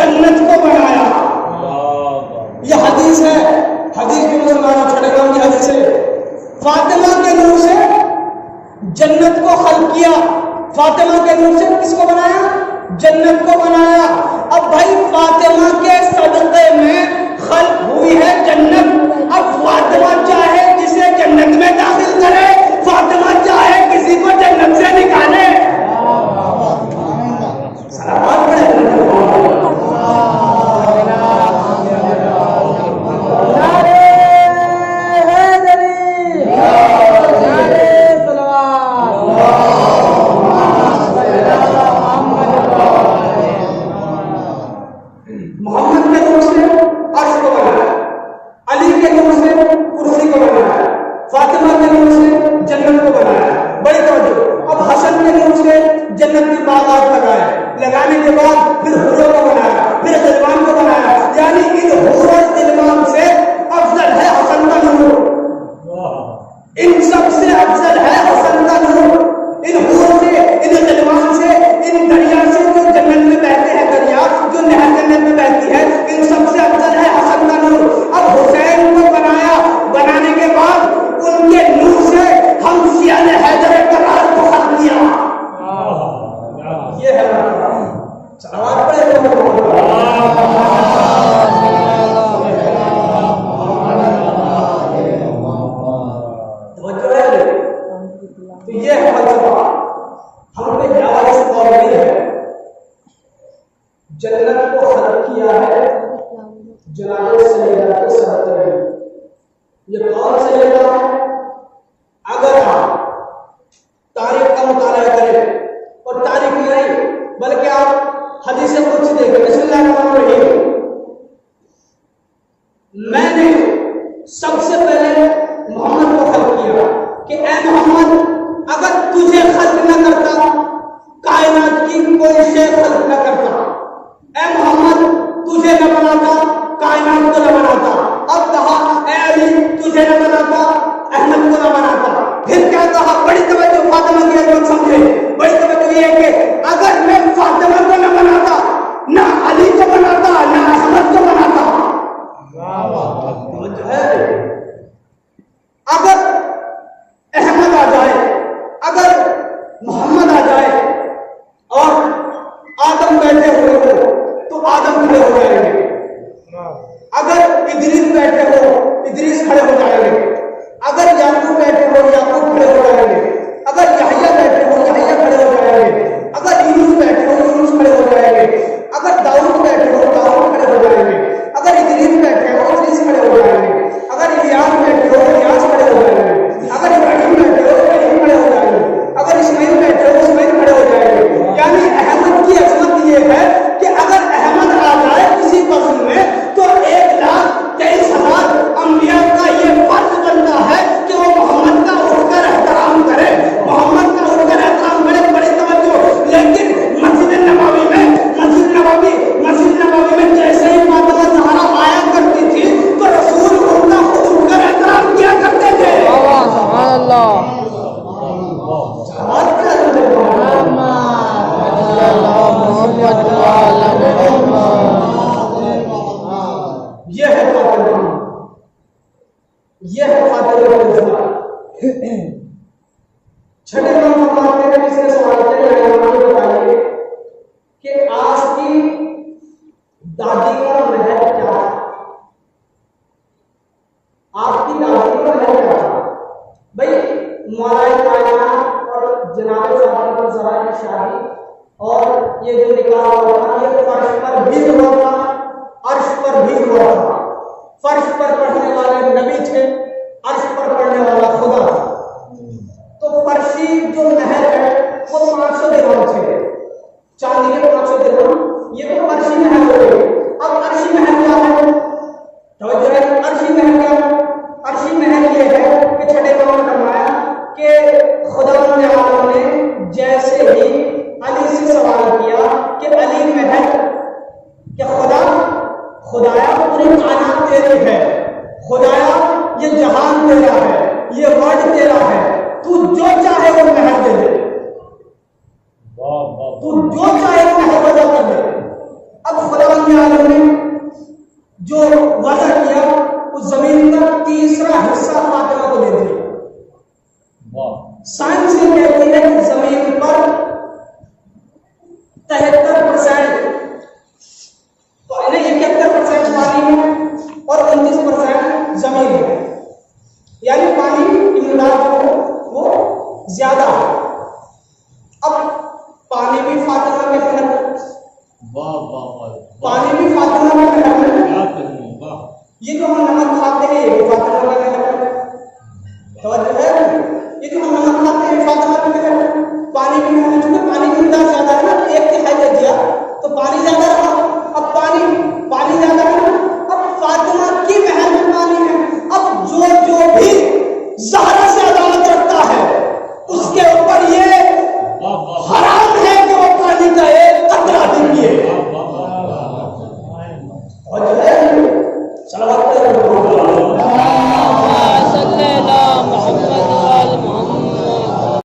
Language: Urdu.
جنت کو بنایا. یہ حدیث ہے, حدیث کے مسلمانوں چھٹے کام کی حدیث ہے. فاطمہ کے نور سے جنت کو خلق کیا. فاطمہ کے نور سے کس کو بنایا؟ جنت کو بنایا. اب بھائی فاطمہ کے صدقے میں خلق ہوئی ہے جنت. اب فاطمہ چاہے جسے جنت میں داخل کرے, فاطمہ چاہے کسی کو جنت سے نکالے. سلامات پڑھے. لگانے کے بعد پھر حوروں کو بنایا, پھر غلمان کو بنایا. یعنی ان حور اور غلمان سے افضل ہے حسن کا نور. ان سب سے افضل ہے حسن کا نور. ان حور سے, ان غلمان سے, ان دریا سے جو جنت میں بہتے ہیں, دریا جو نہر جنت میں بہتی ہے, ان سب سے افضل ہے حسن کا نور. اب حسین کو بنایا, بنانے کے بعد ان کے نور سے ہم سیال حیدر کرار کو خلق کیا. یہ ہے تو یہ فلسفہ ہم نے جائز اور نہیں ہے. جنت کو خلق کیا ہے جناب سیدہ کے صدقے میں. یہ کون سیدہ ہے؟ اگر آپ تاریخ کا مطالعہ کریں, اور تاریخ نہیں بلکہ آپ حدیث قدسی دیکھیں, بسم اللہ الرحمن الرحیم, میں نے سب سے پہلے محمد کو خلق کیا کہ اے محمد اگر تجھے خلق نہ کرتا, کائنات کی کوئی شے خلق نہ کرتا, اے محمد تجھے نہ بناتا, کائنات کو نہ بناتا. اب کہا اے علی تجھے نہ بناتا, احمد کو نہ بناتا. پھر کیا کہا؟ بڑی توجہ فاطمہ کی عظمت سمجھے. بڑی توجہ یہ ہے کہ اگر میں فاطمہ کو نہ بناتا, نہ علی کو بناتا, نہ احمد کو بناتا, اگر احمد آ جائے, اگر محمد آ جائے اور آدم بیٹھے ہوئے ہو تو آدم کھڑے ہو جائیں گے. اگر ادریس بیٹھے ہو ادریس کھڑے ہو جائیں گے. اگر یعقوب بیٹھے ہو یعقوب کھڑے ہو جائیں گے. اگر یحییٰ بیٹھے ہو یحییٰ کھڑے ہو جائیں گے. اگر یونس بیٹھے ہو یونس کھڑے ہو جائیں گے. اگر داؤد بیٹھے ہو داؤد کھڑے ہو جائیں گے. اگر ادریس بیٹھے ہو ادریس کھڑے ہو جائیں گے. اگر الیاس بیٹھے ہو الیاس کھڑے ہو جائیں گے. اگر ابراہیم بیٹھے ہو ابراہیم کھڑے ہو جائیں گے. اگر اسماعیل بیٹھے ہو اسماعیل کھڑے ہو جائیں گے. یعنی احمد کی عظمت یہ ہے کہ اگر احمد آ جائے کسی وزن میں تو 1,23,000 انبیاء کا یہ فرض بنتا ہے کہ وہ محمد کا اٹھ کر احترام کرے, محمد کا اٹھ کر احترام کرے. بڑی توجہ. لیکن مسجد نبوی میں جیسے ہی فاطمہ زہرا آیا کرتی تھی تو رسول ان کا خود اٹھ کر احترام کیا کرتے تھے. یہ ہے فاطمہ, یہ ہے فاطمہ. چھٹے نمبر پر کسی نے سوال کیا بتائیے کہ آج کی دادی کا محل کیا تھا, آپ کی دادی کا محل کیا تھا؟ بھائی مولائے کائنات اور جناب فاطمہ زہرا کی شادی اور یہ جو نکاح ہوا تھا یہ فرش پر بھی ہوا تھا, عرش پر بھی ہوا تھا. فرش پر پڑھنے والے نبی تھے, عرش پر پڑھنے والا خدا تھا. تو فرشی جو محل ہے وہ 500 درہم تھے, چاندی کے 500 درہم, یہ تو فرشی محل ہو گئے. اب عرشی محل کیا ہے؟ توجہ ہے. عرشی محل کیا ہے؟ عرشی محل یہ ہے کہ چھٹے امام نے فرمایا کہ خدا عالم نے جیسے ہی علی سے سوال کیا کہ علی محل کہ خدایا پوری کائنات تیری ہے, خدایا یہ جہان تیرا ہے, یہ ورلڈ تیرا ہے, تو جو چاہے وہ محل دے دے, تو جو چاہے وہ محل وجہ کر دے. اب خدا سائنس یہ کہتی ہے کہ زمین پر 73% نہیں 71% پانی ہے اور 29% زمین ہے، یعنی پانی کی مقدار جو ہے وہ زیادہ ہے۔ اب پانی بھی فاطمہ کے گھر میں، پانی بھی فاطمہ کے گھر میں، یہ جو ہم نمک کھاتے ہیں یہ بھی فاطمہ کے گھر میں، توجہ ہے، یہ جو ہم نمک کھاتے ہیں فاطمہ کے گھر میں، پانی بھی ہم